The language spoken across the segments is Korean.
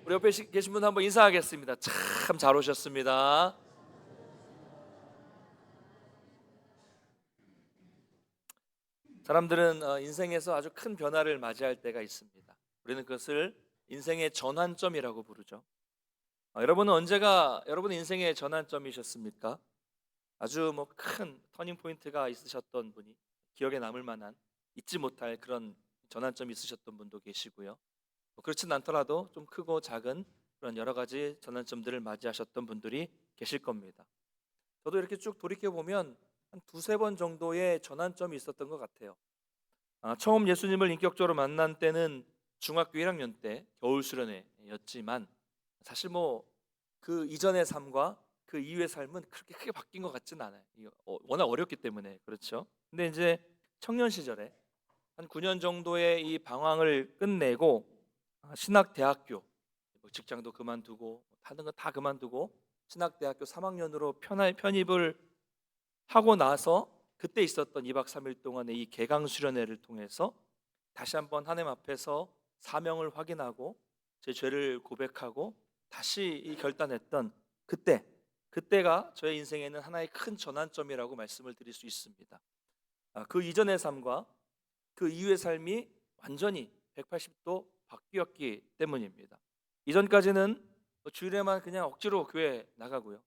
우리 옆에 계신 분 한번 인사하겠습니다. 참 잘 오셨습니다. 사람들은 인생에서 아주 큰 변화를 맞이할 때가 있습니다. 우리는 그것을 인생의 전환점이라고 부르죠. 여러분은 언제가 여러분의 인생의 전환점이셨습니까? 아주 큰 터닝 포인트가 있으셨던 분이 기억에 남을 만한 잊지 못할 그런 전환점이 있으셨던 분도 계시고요. 그렇진 않더라도 좀 크고 작은 그런 여러 가지 전환점들을 맞이하셨던 분들이 계실 겁니다. 저도 이렇게 쭉 돌이켜 보면 한 두세 번 정도의 전환점이 있었던 것 같아요. 처음 예수님을 인격적으로 만난 때는 중학교 1학년 때 겨울 수련회였지만 사실 그 이전의 삶과 그 이후의 삶은 그렇게 크게 바뀐 것 같지는 않아요. 워낙 어렵기 때문에 그렇죠. 근데 이제 청년 시절에 한 9년 정도의 이 방황을 끝내고 신학대학교 직장도 그만두고 하는 거 다 그만두고 신학대학교 3학년으로 편입을 하고 나서 그때 있었던 2박 3일 동안의 이 개강 수련회를 통해서 다시 한번 하나님 앞에서 사명을 확인하고 제 죄를 고백하고 다시 이 결단했던 그때가 저의 인생에는 하나의 큰 전환점이라고 말씀을 드릴 수 있습니다. 그 이전의 삶과 그 이후의 삶이 완전히 180도 바뀌었기 때문입니다. 이전까지는 주일에만 그냥 억지로 교회 나가고요.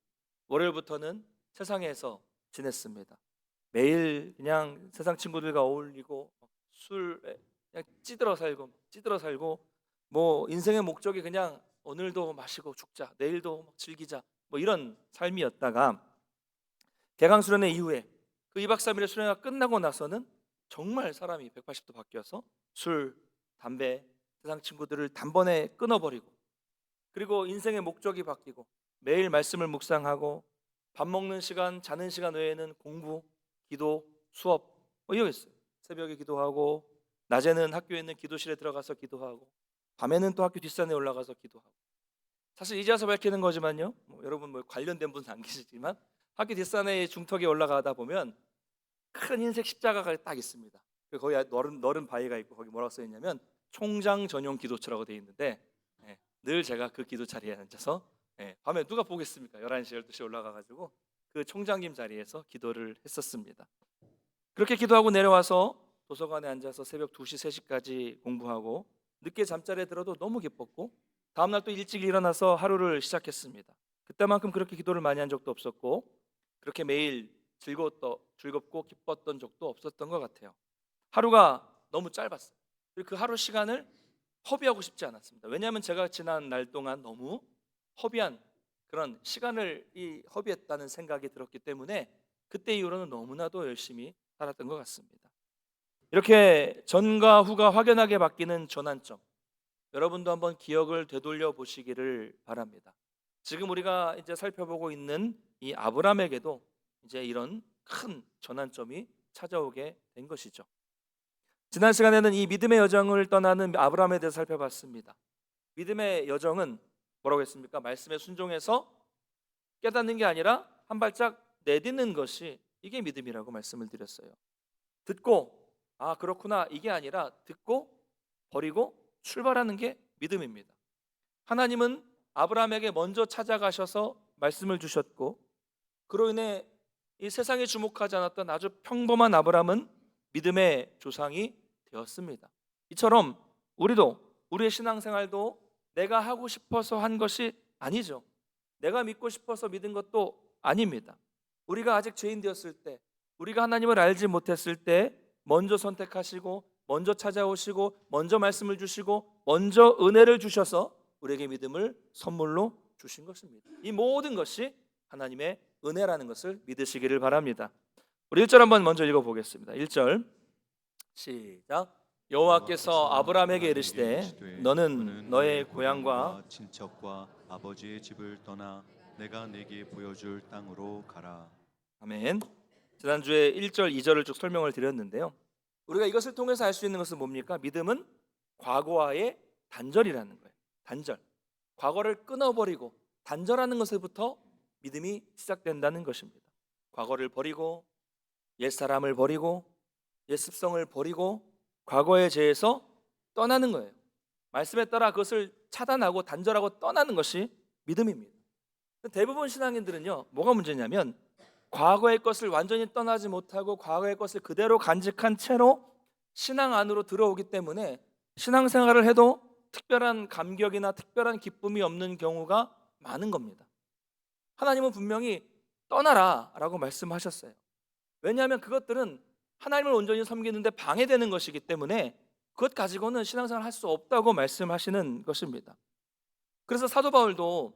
월요일부터는 세상에서 지냈습니다. 매일 그냥 세상 친구들과 어울리고 술에 그냥 찌들어 살고 인생의 목적이 그냥 오늘도 마시고 죽자, 내일도 즐기자 이런 삶이었다가 개강 수련회 이후에 그 2박 3일의 수련회가 끝나고 나서는 정말 사람이 180도 바뀌어서 술, 담배, 세상 친구들을 단번에 끊어버리고 그리고 인생의 목적이 바뀌고 매일 말씀을 묵상하고 밥 먹는 시간, 자는 시간 외에는 공부, 기도, 수업 이러겠어요. 새벽에 기도하고 낮에는 학교에 있는 기도실에 들어가서 기도하고 밤에는 또 학교 뒷산에 올라가서 기도하고 사실 이제 와서 밝히는 거지만요. 여러분 관련된 분은 안 계시지만 학교 뒷산에 중턱에 올라가다 보면 큰 흰색 십자가가 딱 있습니다. 거기 너른 바위가 있고 거기 뭐라고 써 있냐면 총장 전용 기도처라고 되어 있는데 늘 제가 그 기도 자리에 앉아서 밤에 누가 보겠습니까? 11시 12시 올라가가지고 그 총장님 자리에서 기도를 했었습니다. 그렇게 기도하고 내려와서 도서관에 앉아서 새벽 2시 3시까지 공부하고 늦게 잠자리에 들어도 너무 기뻤고 다음날 또 일찍 일어나서 하루를 시작했습니다. 그때만큼 그렇게 기도를 많이 한 적도 없었고 그렇게 매일 즐겁고 기뻤던 적도 없었던 것 같아요. 하루가 너무 짧았어요. 그리고 그 하루 시간을 허비하고 싶지 않았습니다. 왜냐하면 제가 지난 날 동안 너무 허비한 그런 시간을 허비했다는 생각이 들었기 때문에 그때 이후로는 너무나도 열심히 살았던 것 같습니다. 이렇게 전과 후가 확연하게 바뀌는 전환점, 여러분도 한번 기억을 되돌려 보시기를 바랍니다. 지금 우리가 이제 살펴보고 있는 이 아브라함에게도 이제 이런 큰 전환점이 찾아오게 된 것이죠. 지난 시간에는 이 믿음의 여정을 떠나는 아브라함에 대해서 살펴봤습니다. 믿음의 여정은 뭐라고 했습니까? 말씀에 순종해서 깨닫는 게 아니라 한 발짝 내딛는 것이 이게 믿음이라고 말씀을 드렸어요. 듣고 그렇구나 이게 아니라 듣고 버리고 출발하는 게 믿음입니다. 하나님은 아브라함에게 먼저 찾아가셔서 말씀을 주셨고 그로 인해 이 세상에 주목하지 않았던 아주 평범한 아브라함은 믿음의 조상이 되었습니다. 이처럼 우리도 우리의 신앙생활도 내가 하고 싶어서 한 것이 아니죠. 내가 믿고 싶어서 믿은 것도 아닙니다. 우리가 아직 죄인 되었을 때, 우리가 하나님을 알지 못했을 때 먼저 선택하시고 먼저 찾아오시고 먼저 말씀을 주시고 먼저 은혜를 주셔서 우리에게 믿음을 선물로 주신 것입니다. 이 모든 것이 하나님의 은혜라는 것을 믿으시기를 바랍니다. 우리 1절 한번 먼저 읽어보겠습니다. 1절 시작. 여호와께서 아브라함에게 이르시되 너는 너의 고향과 친척과 아버지의 집을 떠나 내가 네게 보여줄 땅으로 가라. 아멘. 지난주에 1절 2절을 쭉 설명을 드렸는데요. 우리가 이것을 통해서 알 수 있는 것은 뭡니까? 믿음은 과거와의 단절이라는 거예요. 단절. 과거를 끊어버리고 단절하는 것에부터 믿음이 시작된다는 것입니다. 과거를 버리고 옛사람을 버리고 옛 습성을 버리고 과거에 대해서 떠나는 거예요. 말씀에 따라 그것을 차단하고 단절하고 떠나는 것이 믿음입니다. 대부분 신앙인들은요, 뭐가 문제냐면 과거의 것을 완전히 떠나지 못하고 과거의 것을 그대로 간직한 채로 신앙 안으로 들어오기 때문에 신앙생활을 해도 특별한 감격이나 특별한 기쁨이 없는 경우가 많은 겁니다. 하나님은 분명히 떠나라 라고 말씀하셨어요. 왜냐하면 그것들은 하나님을 온전히 섬기는데 방해되는 것이기 때문에 그것 가지고는 신앙생활을 할 수 없다고 말씀하시는 것입니다. 그래서 사도 바울도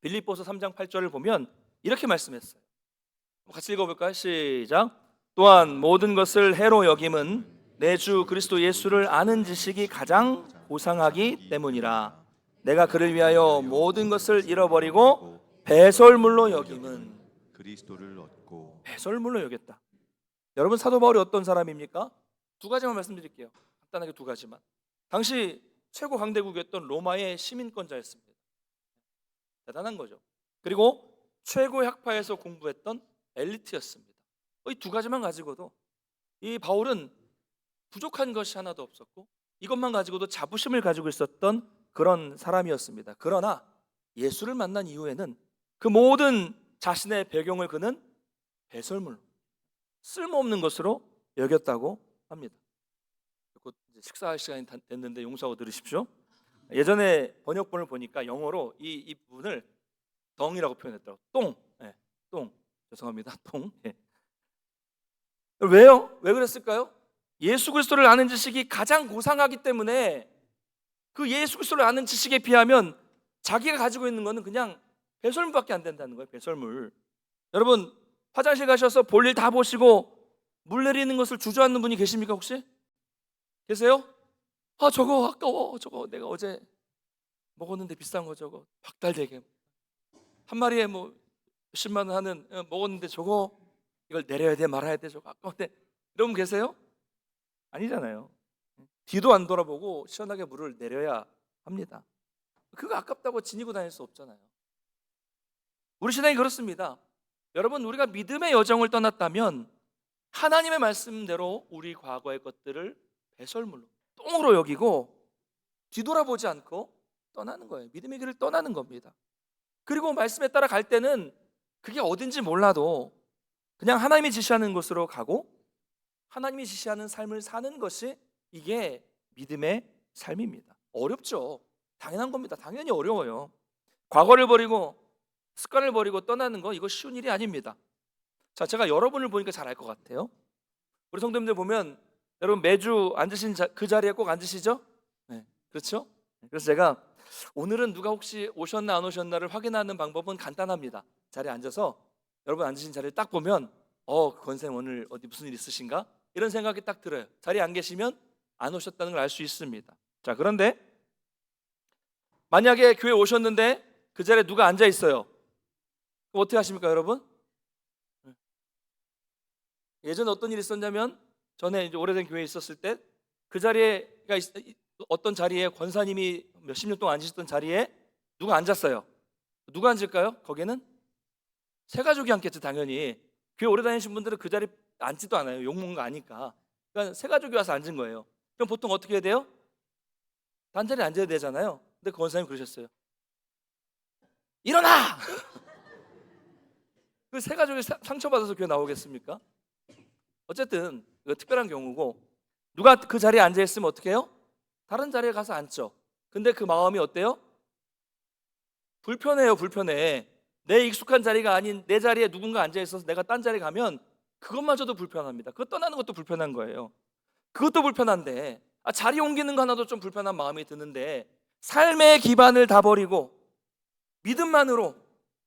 빌립보서 3장 8절을 보면 이렇게 말씀했어요. 같이 읽어볼까요? 시작. 또한 모든 것을 해로 여김은 내 주 그리스도 예수를 아는 지식이 가장 고상하기 때문이라. 내가 그를 위하여 모든 것을 잃어버리고 배설물로 여김은. 그리스도를 얻고. 배설물로 여겼다. 여러분, 사도 바울이 어떤 사람입니까? 두 가지만 말씀드릴게요. 간단하게 두 가지만. 당시 최고 강대국이었던 로마의 시민권자였습니다. 대단한 거죠. 그리고 최고 학파에서 공부했던 엘리트였습니다. 이 두 가지만 가지고도 이 바울은 부족한 것이 하나도 없었고 이것만 가지고도 자부심을 가지고 있었던 그런 사람이었습니다. 그러나 예수를 만난 이후에는 그 모든 자신의 배경을 그는 배설물로, 쓸모없는 것으로 여겼다고 합니다. 곧 식사할 시간이 됐는데 용서하고 들으십시오. 예전에 번역본을 보니까 영어로 이 부분을 덩이라고 표현했더라고요. 똥. 네, 똥. 죄송합니다. 똥. 네. 왜요? 왜 그랬을까요? 예수 그리스도를 아는 지식이 가장 고상하기 때문에 그 예수 그리스도를 아는 지식에 비하면 자기가 가지고 있는 거는 그냥 배설물밖에 안 된다는 거예요. 배설물. 여러분, 화장실 가셔서 볼일 다 보시고 물 내리는 것을 주저앉는 분이 계십니까 혹시? 계세요? 아, 저거 아까워. 저거 내가 어제 먹었는데 비싼 거 저거 박달대게 한 마리에 뭐 몇십만 원 하는 먹었는데 저거 이걸 내려야 돼 말아야 돼 저거 아까운데 이런 분 계세요? 아니잖아요. 뒤도 안 돌아보고 시원하게 물을 내려야 합니다. 그거 아깝다고 지니고 다닐 수 없잖아요. 우리 신앙이 그렇습니다. 여러분, 우리가 믿음의 여정을 떠났다면 하나님의 말씀대로 우리 과거의 것들을 배설물로, 똥으로 여기고 뒤돌아보지 않고 떠나는 거예요. 믿음의 길을 떠나는 겁니다. 그리고 말씀에 따라 갈 때는 그게 어딘지 몰라도 그냥 하나님이 지시하는 곳으로 가고 하나님이 지시하는 삶을 사는 것이 이게 믿음의 삶입니다. 어렵죠. 당연한 겁니다. 당연히 어려워요. 과거를 버리고 습관을 버리고 떠나는 거 이거 쉬운 일이 아닙니다. 자, 제가 여러분을 보니까 잘 알 것 같아요. 우리 성도님들 보면 여러분 매주 앉으신 그 자리에 꼭 앉으시죠? 네, 그렇죠? 그래서 제가 오늘은 누가 혹시 오셨나 안 오셨나를 확인하는 방법은 간단합니다. 자리에 앉아서 여러분 앉으신 자리를 딱 보면 그 권사님 오늘 어디 무슨 일 있으신가? 이런 생각이 딱 들어요. 자리에 안 계시면 안 오셨다는 걸 알 수 있습니다. 자, 그런데 만약에 교회 오셨는데 그 자리에 누가 앉아 있어요. 그럼 어떻게 하십니까, 여러분? 예전에 어떤 일이 있었냐면 전에 이제 오래된 교회에 있었을 때 그 자리에가 어떤 자리에 권사님이 몇십 년 동안 앉으셨던 자리에 누가 앉았어요. 누가 앉을까요? 거기는 새 가족이 앉겠죠, 당연히. 교회 오래 다니신 분들은 그 자리 앉지도 않아요. 욕먹는 거 아니까. 그러니까 새 가족이 와서 앉은 거예요. 그럼 보통 어떻게 해야 돼요? 단자리에 앉아야 되잖아요. 근데 그 권사님이 그러셨어요. 일어나! 그 새 가족이 상처받아서 교회 나오겠습니까? 어쨌든 이거 특별한 경우고 누가 그 자리에 앉아있으면 어떻게 해요? 다른 자리에 가서 앉죠. 근데 그 마음이 어때요? 불편해요. 불편해. 내 익숙한 자리가 아닌 내 자리에 누군가 앉아있어서 내가 딴 자리에 가면 그것마저도 불편합니다. 그거 떠나는 것도 불편한 거예요. 그것도 불편한데 자리 옮기는 거 하나도 좀 불편한 마음이 드는데 삶의 기반을 다 버리고 믿음만으로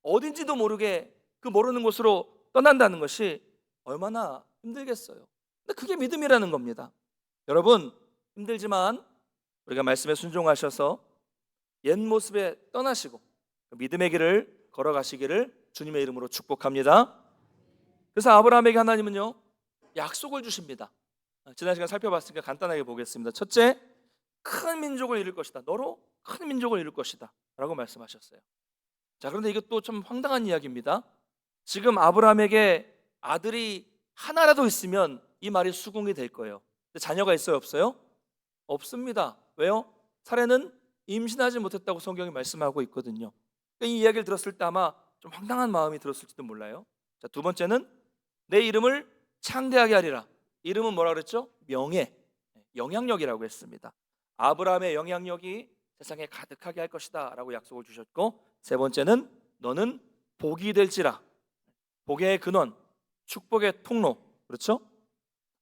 어딘지도 모르게 그 모르는 곳으로 떠난다는 것이 얼마나 힘들겠어요. 근데 그게 믿음이라는 겁니다. 여러분, 힘들지만 우리가 말씀에 순종하셔서 옛 모습에 떠나시고 믿음의 길을 걸어가시기를 주님의 이름으로 축복합니다. 그래서 아브라함에게 하나님은요 약속을 주십니다. 지난 시간 살펴봤으니까 간단하게 보겠습니다. 첫째, 큰 민족을 이룰 것이다. 너로 큰 민족을 이룰 것이다 라고 말씀하셨어요. 자, 그런데 이것도 좀 황당한 이야기입니다. 지금 아브라함에게 아들이 하나라도 있으면 이 말이 수긍이 될 거예요. 근데 자녀가 있어요, 없어요? 없습니다. 왜요? 사례는 임신하지 못했다고 성경이 말씀하고 있거든요. 그러니까 이 이야기를 들었을 때 아마 좀 황당한 마음이 들었을지도 몰라요. 자, 두 번째는 내 이름을 창대하게 하리라. 이름은 뭐라 그랬죠? 명예, 영향력이라고 했습니다. 아브라함의 영향력이 세상에 가득하게 할 것이다 라고 약속을 주셨고, 세 번째는 너는 복이 될지라. 복의 근원, 축복의 통로. 그렇죠?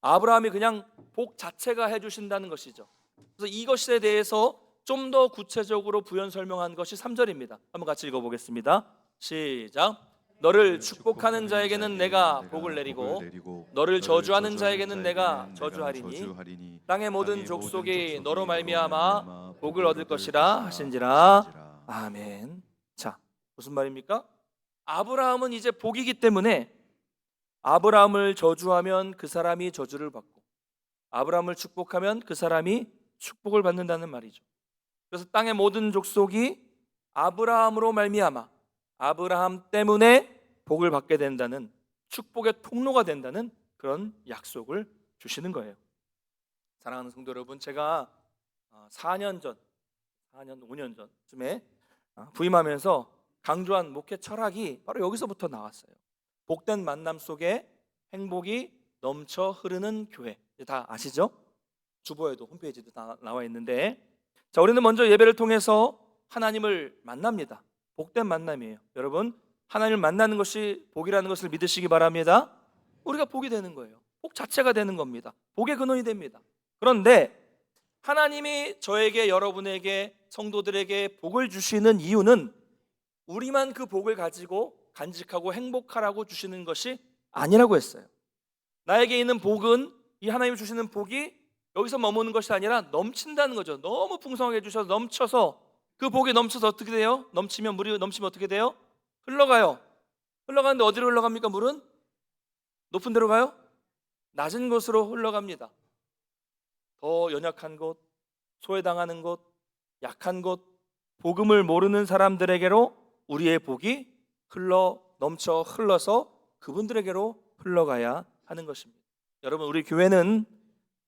아브라함이 그냥 복 자체가 해주신다는 것이죠. 그래서 이것에 대해서 좀 더 구체적으로 부연 설명한 것이 3절입니다. 한번 같이 읽어보겠습니다. 시작. 너를 축복하는 자에게는 내가 복을 내리고 너를 저주하는 자에게는 내가 저주하리니 땅의 모든 족속이 너로 말미암아 복을 얻을 것이라 하신지라. 아멘. 자, 무슨 말입니까? 아브라함은 이제 복이기 때문에 아브라함을 저주하면 그 사람이 저주를 받고 아브라함을 축복하면 그 사람이 축복을 받는다는 말이죠. 그래서 땅의 모든 족속이 아브라함으로 말미암아 아브라함 때문에 복을 받게 된다는, 축복의 통로가 된다는 그런 약속을 주시는 거예요. 사랑하는 성도 여러분, 제가 4년 5년 전쯤에 부임하면서 강조한 목회 철학이 바로 여기서부터 나왔어요. 복된 만남 속에 행복이 넘쳐 흐르는 교회. 다 아시죠? 주보에도 홈페이지도 다 나와 있는데, 자, 우리는 먼저 예배를 통해서 하나님을 만납니다. 복된 만남이에요. 여러분, 하나님을 만나는 것이 복이라는 것을 믿으시기 바랍니다. 우리가 복이 되는 거예요. 복 자체가 되는 겁니다. 복의 근원이 됩니다. 그런데 하나님이 저에게, 여러분에게, 성도들에게 복을 주시는 이유는 우리만 그 복을 가지고 간직하고 행복하라고 주시는 것이 아니라고 했어요. 나에게 있는 복은, 이 하나님이 주시는 복이 여기서 머무는 것이 아니라 넘친다는 거죠. 너무 풍성하게 주셔서 넘쳐서, 그 복이 넘쳐서 어떻게 돼요? 물이 넘치면 어떻게 돼요? 흘러가요. 흘러가는데 어디로 흘러갑니까? 물은 높은 데로 가요? 낮은 곳으로 흘러갑니다. 더 연약한 곳, 소외당하는 곳, 약한 곳, 복음을 모르는 사람들에게로 우리의 복이 흘러서 그분들에게로 흘러가야 하는 것입니다. 여러분, 우리 교회는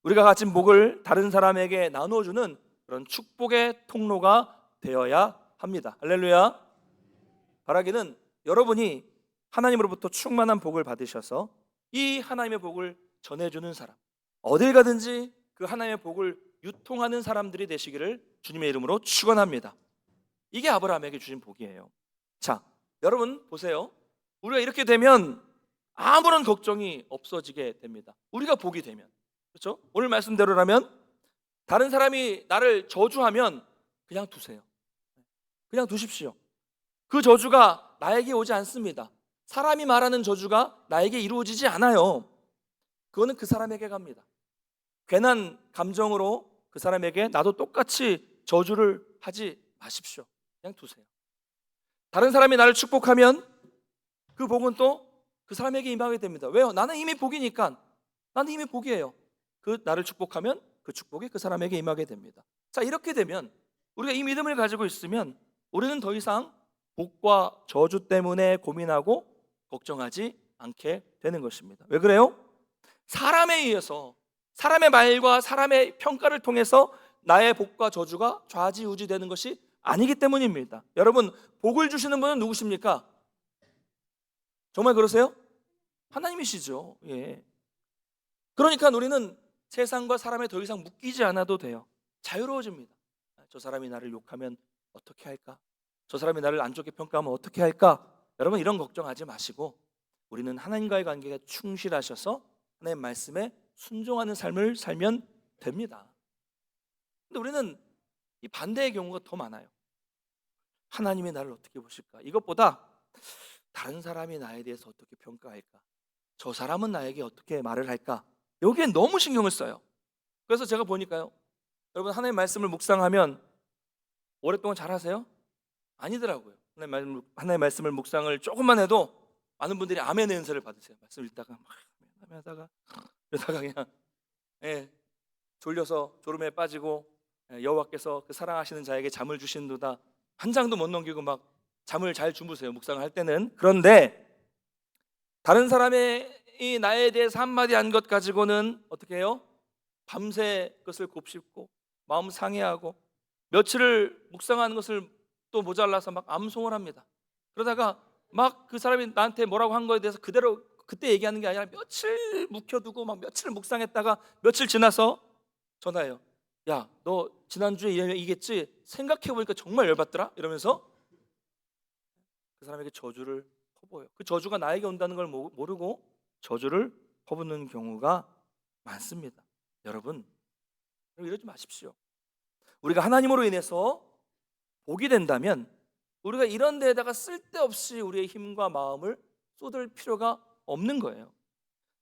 우리가 가진 복을 다른 사람에게 나눠주는 그런 축복의 통로가 되어야 합니다. 할렐루야. 바라기는 여러분이 하나님으로부터 충만한 복을 받으셔서 이 하나님의 복을 전해주는 사람, 어딜 가든지 그 하나님의 복을 유통하는 사람들이 되시기를 주님의 이름으로 축원합니다. 이게 아브라함에게 주신 복이에요. 자, 여러분 보세요. 우리가 이렇게 되면 아무런 걱정이 없어지게 됩니다. 우리가 복이 되면, 그렇죠? 오늘 말씀대로라면 다른 사람이 나를 저주하면 그냥 두세요. 그냥 두십시오. 그 저주가 나에게 오지 않습니다. 사람이 말하는 저주가 나에게 이루어지지 않아요. 그거는 그 사람에게 갑니다. 괜한 감정으로 그 사람에게 나도 똑같이 저주를 하지 마십시오. 그냥 두세요. 다른 사람이 나를 축복하면 그 복은 또 그 사람에게 임하게 됩니다. 왜요? 나는 이미 복이니까. 나는 이미 복이에요. 그 나를 축복하면 그 축복이 그 사람에게 임하게 됩니다. 자, 이렇게 되면, 우리가 이 믿음을 가지고 있으면 우리는 더 이상 복과 저주 때문에 고민하고 걱정하지 않게 되는 것입니다. 왜 그래요? 사람에 의해서, 사람의 말과 사람의 평가를 통해서 나의 복과 저주가 좌지우지되는 것이 아니기 때문입니다. 여러분, 복을 주시는 분은 누구십니까? 정말 그러세요? 하나님이시죠. 예. 그러니까 우리는 세상과 사람에 더 이상 묶이지 않아도 돼요. 자유로워집니다. 저 사람이 나를 욕하면 어떻게 할까? 저 사람이 나를 안 좋게 평가하면 어떻게 할까? 여러분, 이런 걱정하지 마시고 우리는 하나님과의 관계에 충실하셔서 하나님 말씀에 순종하는 삶을 살면 됩니다. 근데 우리는 이 반대의 경우가 더 많아요. 하나님이 나를 어떻게 보실까? 이것보다 다른 사람이 나에 대해서 어떻게 평가할까? 저 사람은 나에게 어떻게 말을 할까? 여기에 너무 신경을 써요. 그래서 제가 보니까요, 여러분, 하나님의 말씀을 묵상하면 오랫동안 잘하세요? 아니더라고요. 하나님의 말씀을 묵상을 조금만 해도 많은 분들이 아멘의 은사를 받으세요. 말씀 읽다가 막 하다가 그러다가 그냥 졸려서 졸음에 빠지고 여호와께서 그 사랑하시는 자에게 잠을 주신도다, 한 장도 못 넘기고 막 잠을 잘 주무세요, 묵상을 할 때는. 그런데 다른 사람이 나에 대해서 한마디 한 것 가지고는 어떻게 해요? 밤새 그것을 곱씹고 마음 상해하고 며칠을 묵상하는 것을 또 모자라서 막 암송을 합니다. 그러다가 막 그 사람이 나한테 뭐라고 한 거에 대해서 그대로 그때 얘기하는 게 아니라 며칠 묵혀두고 막 며칠 묵상했다가 며칠 지나서 전화해요. 야, 너 지난주에 이겠지? 생각해보니까 정말 열받더라? 이러면서 그 사람에게 저주를 퍼부어요. 그 저주가 나에게 온다는 걸 모르고 저주를 퍼붓는 경우가 많습니다. 여러분 이러지 마십시오. 우리가 하나님으로 인해서 복이 된다면 우리가 이런 데에다가 쓸데없이 우리의 힘과 마음을 쏟을 필요가 없는 거예요.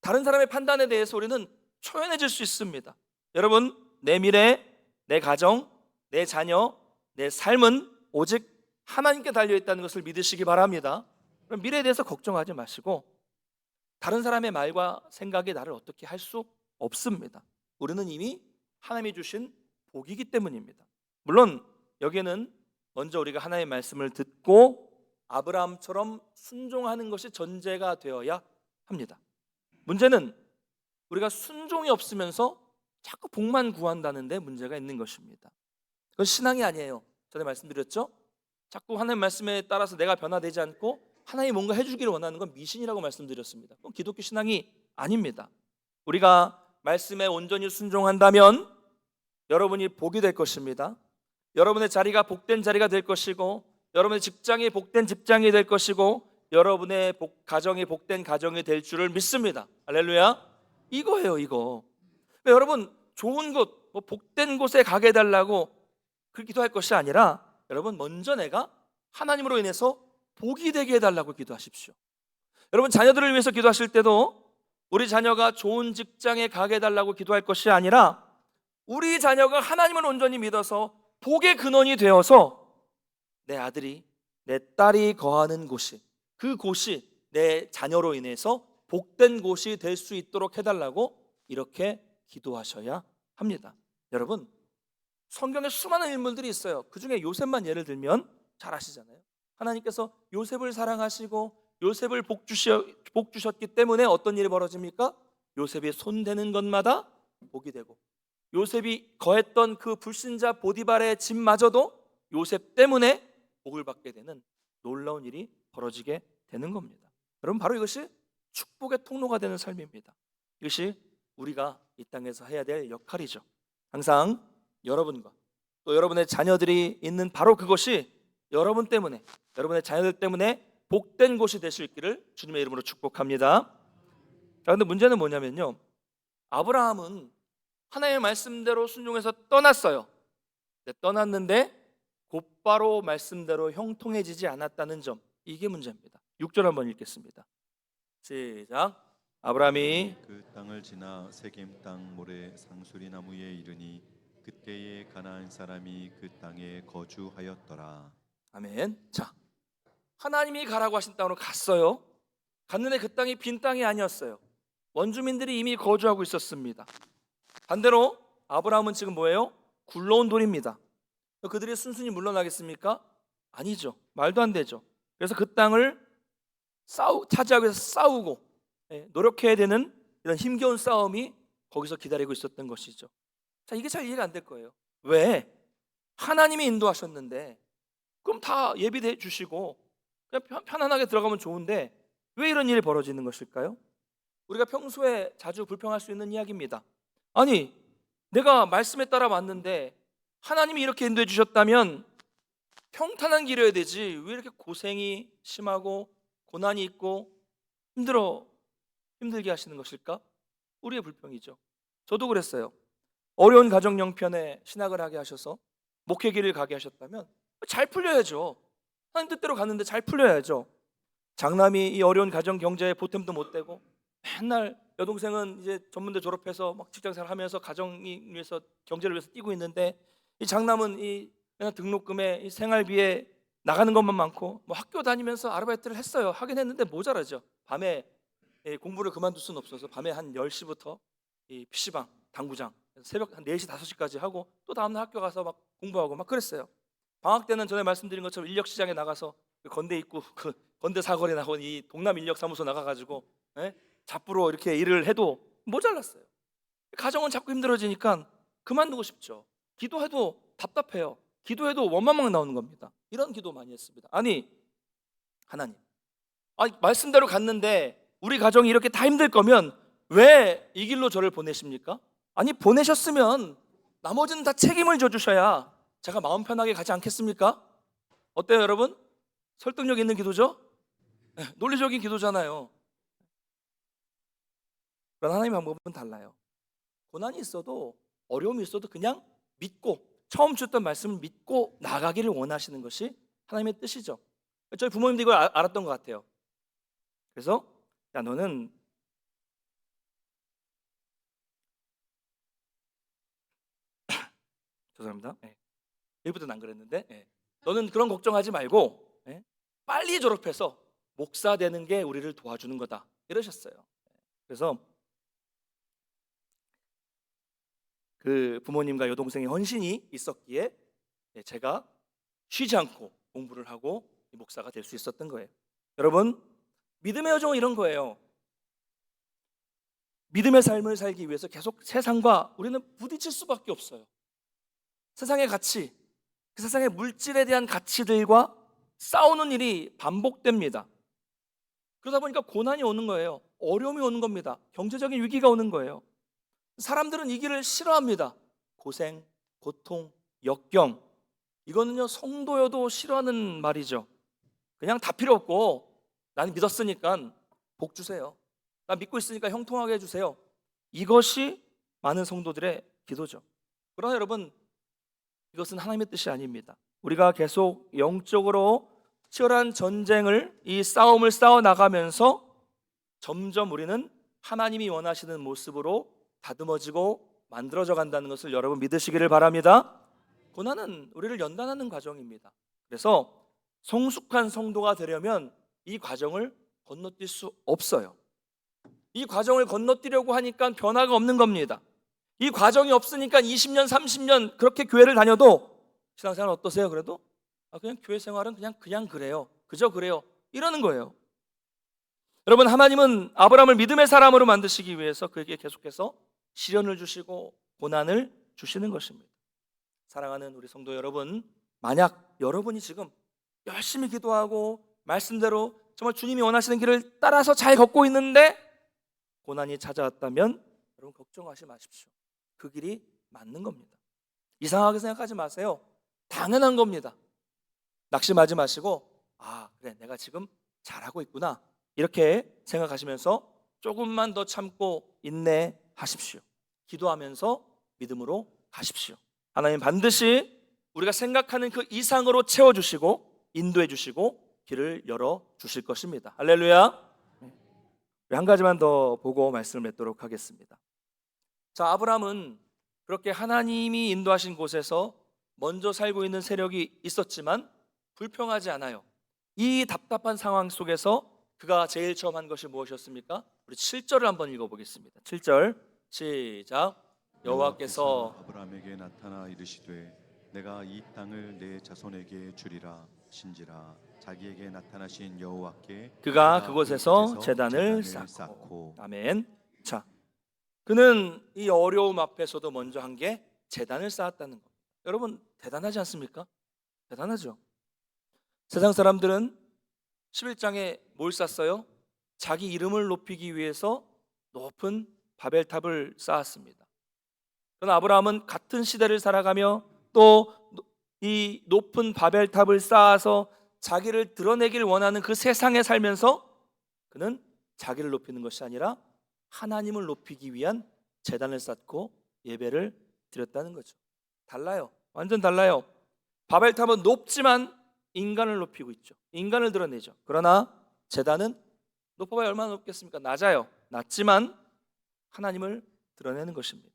다른 사람의 판단에 대해서 우리는 초연해질 수 있습니다. 여러분, 내 미래, 내 가정, 내 자녀, 내 삶은 오직 하나님께 달려있다는 것을 믿으시기 바랍니다. 그럼 미래에 대해서 걱정하지 마시고 다른 사람의 말과 생각이 나를 어떻게 할 수 없습니다. 우리는 이미 하나님이 주신 복이기 때문입니다. 물론 여기에는 먼저 우리가 하나님의 말씀을 듣고 아브라함처럼 순종하는 것이 전제가 되어야 합니다. 문제는 우리가 순종이 없으면서 자꾸 복만 구한다는데 문제가 있는 것입니다. 그건 신앙이 아니에요. 전에 말씀드렸죠? 자꾸 하나님 말씀에 따라서 내가 변화되지 않고 하나님이 뭔가 해주기를 원하는 건 미신이라고 말씀드렸습니다. 그건 기독교 신앙이 아닙니다. 우리가 말씀에 온전히 순종한다면 여러분이 복이 될 것입니다. 여러분의 자리가 복된 자리가 될 것이고 여러분의 직장이 복된 직장이 될 것이고 여러분의 가정이 복된 가정이 될 줄을 믿습니다. 할렐루야. 이거예요, 이거. 그러니까 여러분 좋은 곳, 복된 곳에 가게 해달라고 그 기도할 것이 아니라 여러분 먼저 내가 하나님으로 인해서 복이 되게 해달라고 기도하십시오. 여러분 자녀들을 위해서 기도하실 때도 우리 자녀가 좋은 직장에 가게 해달라고 기도할 것이 아니라 우리 자녀가 하나님을 온전히 믿어서 복의 근원이 되어서 내 아들이 내 딸이 거하는 곳이 그 곳이 내 자녀로 인해서 복된 곳이 될 수 있도록 해달라고 이렇게 기도하셔야 합니다. 여러분 성경에 수많은 인물들이 있어요. 그 중에 요셉만 예를 들면 잘 아시잖아요. 하나님께서 요셉을 사랑하시고 요셉을 복 주셨기 때문에 어떤 일이 벌어집니까? 요셉이 손대는 것마다 복이 되고 요셉이 거했던 그 불신자 보디발의 집마저도 요셉 때문에 복을 받게 되는 놀라운 일이 벌어지게 되는 겁니다. 여러분 바로 이것이 축복의 통로가 되는 삶입니다. 이것이 우리가 이 땅에서 해야 될 역할이죠. 항상 여러분과 또 여러분의 자녀들이 있는 바로 그것이 여러분 때문에 여러분의 자녀들 때문에 복된 곳이 될 수 있기를 주님의 이름으로 축복합니다. 그런데 문제는 뭐냐면요, 아브라함은 하나님의 말씀대로 순종해서 떠났어요. 떠났는데 곧바로 말씀대로 형통해지지 않았다는 점, 이게 문제입니다. 6절 한번 읽겠습니다. 시작. 아브라함이 그 땅을 지나 세겜 땅 모래 상수리 나무에 이르니 그때에 가나안 사람이 그 땅에 거주하였더라. 아멘. 자, 하나님이 가라고 하신 땅으로 갔어요. 갔는데 그 땅이 빈 땅이 아니었어요. 원주민들이 이미 거주하고 있었습니다. 반대로 아브라함은 지금 뭐예요? 굴러온 돌입니다. 그들이 순순히 물러나겠습니까? 아니죠. 말도 안 되죠. 그래서 그 땅을 차지하기 위해서 싸우고 노력해야 되는 이런 힘겨운 싸움이 거기서 기다리고 있었던 것이죠. 자, 이게 잘 이해가 안 될 거예요. 왜? 하나님이 인도하셨는데 그럼 다 예비해 주시고 그냥 편안하게 들어가면 좋은데 왜 이런 일이 벌어지는 것일까요? 우리가 평소에 자주 불평할 수 있는 이야기입니다. 아니, 내가 말씀에 따라 왔는데 하나님이 이렇게 인도해 주셨다면 평탄한 길이어야 되지 왜 이렇게 고생이 심하고 고난이 있고 힘들게 하시는 것일까? 우리의 불평이죠. 저도 그랬어요. 어려운 가정 형편에 신학을 하게 하셔서 목회 길을 가게 하셨다면 잘 풀려야죠. 하나님 뜻대로 갔는데 잘 풀려야죠. 장남이 이 어려운 가정 경제에 보탬도 못 되고 맨날 여동생은 이제 전문대 졸업해서 막 직장생활 하면서 가정이 위해서 경제를 위해서 뛰고 있는데 이 장남은 이 맨날 등록금에 이 생활비에 나가는 것만 많고 뭐 학교 다니면서 아르바이트를 했어요. 하긴 했는데 모자라죠. 밤에 공부를 그만둘 수는 없어서 밤에 한 10시부터 이 PC방, 당구장 새벽 한 4시, 5시까지 하고 또 다음날 학교 가서 막 공부하고 막 그랬어요. 방학 때는 전에 말씀드린 것처럼 인력시장에 나가서 그 건대 입구 그 건대 사거리 나온 이 동남인력사무소 나가가지고 잡부로 이렇게 일을 해도 모자랐어요. 가정은 자꾸 힘들어지니까 그만두고 싶죠. 기도해도 답답해요. 기도해도 원망만 나오는 겁니다. 이런 기도 많이 했습니다. 아니 하나님, 말씀대로 갔는데 우리 가정이 이렇게 다 힘들 거면 왜 이 길로 저를 보내십니까? 아니 보내셨으면 나머지는 다 책임을 져주셔야 제가 마음 편하게 가지 않겠습니까? 어때요 여러분? 설득력 있는 기도죠? 논리적인 기도잖아요. 그러나 하나님의 방법은 달라요. 고난이 있어도 어려움이 있어도 그냥 믿고 처음 주셨던 말씀을 믿고 나가기를 원하시는 것이 하나님의 뜻이죠. 저희 부모님도 이걸 알았던 것 같아요. 그래서 야 너는 죄송합니다. 1부터는 안 그랬는데 너는 그런 걱정하지 말고 빨리 졸업해서 목사 되는 게 우리를 도와주는 거다 이러셨어요. 그래서 그 부모님과 여동생의 헌신이 있었기에 제가 쉬지 않고 공부를 하고 목사가 될 수 있었던 거예요. 여러분 믿음의 여정은 이런 거예요. 믿음의 삶을 살기 위해서 계속 세상과 우리는 부딪힐 수밖에 없어요. 세상의 가치, 그 세상의 물질에 대한 가치들과 싸우는 일이 반복됩니다. 그러다 보니까 고난이 오는 거예요. 어려움이 오는 겁니다. 경제적인 위기가 오는 거예요. 사람들은 이 길을 싫어합니다. 고생, 고통, 역경, 이거는요 성도여도 싫어하는 말이죠. 그냥 다 필요 없고 나는 믿었으니까 복 주세요. 나 믿고 있으니까 형통하게 해주세요. 이것이 많은 성도들의 기도죠. 그러나 여러분 이것은 하나님의 뜻이 아닙니다. 우리가 계속 영적으로 치열한 전쟁을 이 싸움을 싸워 나가면서 점점 우리는 하나님이 원하시는 모습으로 다듬어지고 만들어져 간다는 것을 여러분 믿으시기를 바랍니다. 고난은 우리를 연단하는 과정입니다. 그래서 성숙한 성도가 되려면 이 과정을 건너뛸 수 없어요. 이 과정을 건너뛰려고 하니까 변화가 없는 겁니다. 이 과정이 없으니까 20년, 30년 그렇게 교회를 다녀도 신앙생활 어떠세요? 그래도 그냥 교회 생활은 그냥 그래요. 그저 그래요. 이러는 거예요. 여러분 하나님은 아브라함을 믿음의 사람으로 만드시기 위해서 그에게 계속해서 시련을 주시고 고난을 주시는 것입니다. 사랑하는 우리 성도 여러분, 만약 여러분이 지금 열심히 기도하고 말씀대로 정말 주님이 원하시는 길을 따라서 잘 걷고 있는데 고난이 찾아왔다면 여러분 걱정하지 마십시오. 그 길이 맞는 겁니다. 이상하게 생각하지 마세요. 당연한 겁니다. 낙심하지 마시고 그래 내가 지금 잘하고 있구나 이렇게 생각하시면서 조금만 더 참고 인내하십시오. 기도하면서 믿음으로 가십시오. 하나님 반드시 우리가 생각하는 그 이상으로 채워주시고 인도해주시고 길을 열어주실 것입니다. 할렐루야. 한 가지만 더 보고 말씀을 맺도록 하겠습니다. 자, 아브라함은 그렇게 하나님이 인도하신 곳에서 먼저 살고 있는 세력이 있었지만 불평하지 않아요. 이 답답한 상황 속에서 그가 제일 처음 한 것이 무엇이었습니까? 우리 7절을 한번 읽어보겠습니다. 7절 시작. 여호와께서 아브라함에게 나타나 이르시되 내가 이 땅을 내 자손에게 주리라 신지라. 자기에게 나타나신 여호와께 그가 그곳에서 제단을 쌓고. 아멘. 자, 그는 이 어려움 앞에서도 먼저 한 게 제단을 쌓았다는 겁니다. 여러분 대단하지 않습니까? 대단하죠. 세상 사람들은 11장에 뭘 쌓았어요? 자기 이름을 높이기 위해서 높은 바벨탑을 쌓았습니다. 그러나 아브라함은 같은 시대를 살아가며 또 이 높은 바벨탑을 쌓아서 자기를 드러내길 원하는 그 세상에 살면서 그는 자기를 높이는 것이 아니라 하나님을 높이기 위한 제단을 쌓고 예배를 드렸다는 거죠. 달라요. 완전 달라요. 바벨탑은 높지만 인간을 높이고 있죠. 인간을 드러내죠. 그러나 제단은 높아봐야 얼마나 높겠습니까? 낮아요. 낮지만 하나님을 드러내는 것입니다.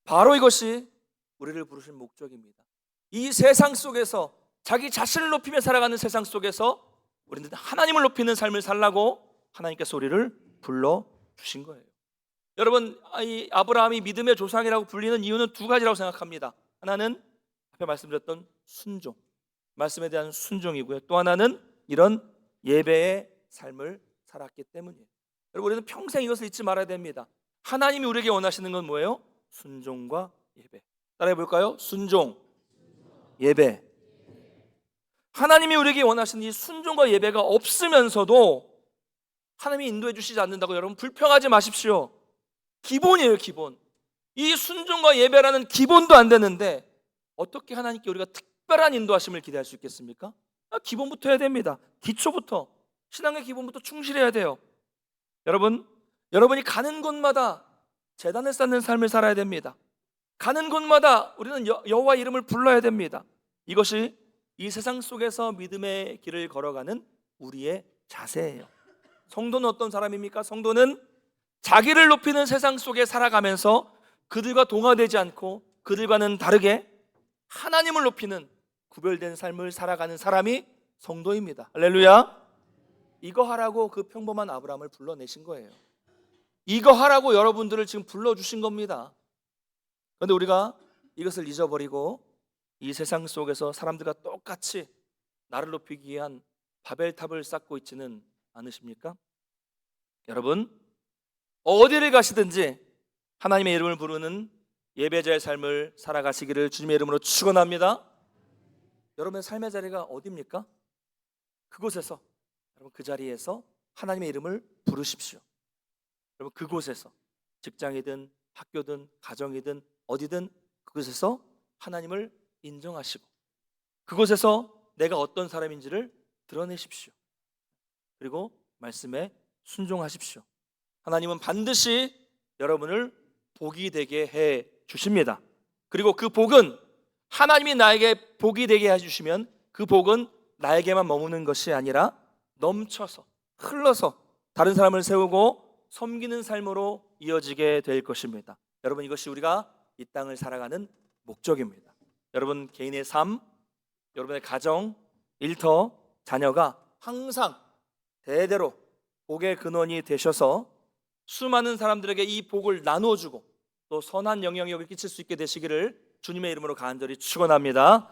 바로 이것이 우리를 부르신 목적입니다. 이 세상 속에서 자기 자신을 높이며 살아가는 세상 속에서 우리는 하나님을 높이는 삶을 살라고 하나님께서 우리를 불러주신 거예요. 여러분 이 아브라함이 믿음의 조상이라고 불리는 이유는 두 가지라고 생각합니다. 하나는 앞에 말씀드렸던 순종, 말씀에 대한 순종이고요. 또 하나는 이런 예배의 삶을 살았기 때문이에요. 여러분 우리는 평생 이것을 잊지 말아야 됩니다. 하나님이 우리에게 원하시는 건 뭐예요? 순종과 예배. 따라해 볼까요? 순종, 예배. 하나님이 우리에게 원하시는 이 순종과 예배가 없으면서도 하나님이 인도해 주시지 않는다고 여러분 불평하지 마십시오. 기본이에요, 기본. 이 순종과 예배라는 기본도 안 되는데 어떻게 하나님께 우리가 특별한 인도하심을 기대할 수 있겠습니까? 기본부터 해야 됩니다. 기초부터, 신앙의 기본부터 충실해야 돼요. 여러분이 가는 곳마다 제단을 쌓는 삶을 살아야 됩니다. 가는 곳마다 우리는 여호와 이름을 불러야 됩니다. 이것이 이 세상 속에서 믿음의 길을 걸어가는 우리의 자세예요. 성도는 어떤 사람입니까? 성도는 자기를 높이는 세상 속에 살아가면서 그들과 동화되지 않고 그들과는 다르게 하나님을 높이는 구별된 삶을 살아가는 사람이 성도입니다. 할렐루야. 이거 하라고 그 평범한 아브라함을 불러내신 거예요. 이거 하라고 여러분들을 지금 불러주신 겁니다. 그런데 우리가 이것을 잊어버리고 이 세상 속에서 사람들과 똑같이 나를 높이기 위한 바벨탑을 쌓고 있지는 않으십니까? 여러분, 어디를 가시든지 하나님의 이름을 부르는 예배자의 삶을 살아가시기를 주님의 이름으로 축원합니다. 여러분의 삶의 자리가 어디입니까? 그곳에서, 여러분 그 자리에서 하나님의 이름을 부르십시오. 여러분 그곳에서 직장이든 학교든 가정이든 어디든 그곳에서 하나님을 인정하시고 그곳에서 내가 어떤 사람인지를 드러내십시오. 그리고 말씀에 순종하십시오. 하나님은 반드시 여러분을 복이 되게 해 주십니다. 그리고 그 복은 하나님이 나에게 복이 되게 해주시면 그 복은 나에게만 머무는 것이 아니라 넘쳐서 흘러서 다른 사람을 세우고 섬기는 삶으로 이어지게 될 것입니다. 여러분 이것이 우리가 이 땅을 살아가는 목적입니다. 여러분 개인의 삶, 여러분의 가정, 일터, 자녀가 항상 대대로 복의 근원이 되셔서 수많은 사람들에게 이 복을 나누어주고 또 선한 영향력을 끼칠 수 있게 되시기를 주님의 이름으로 간절히 축원합니다.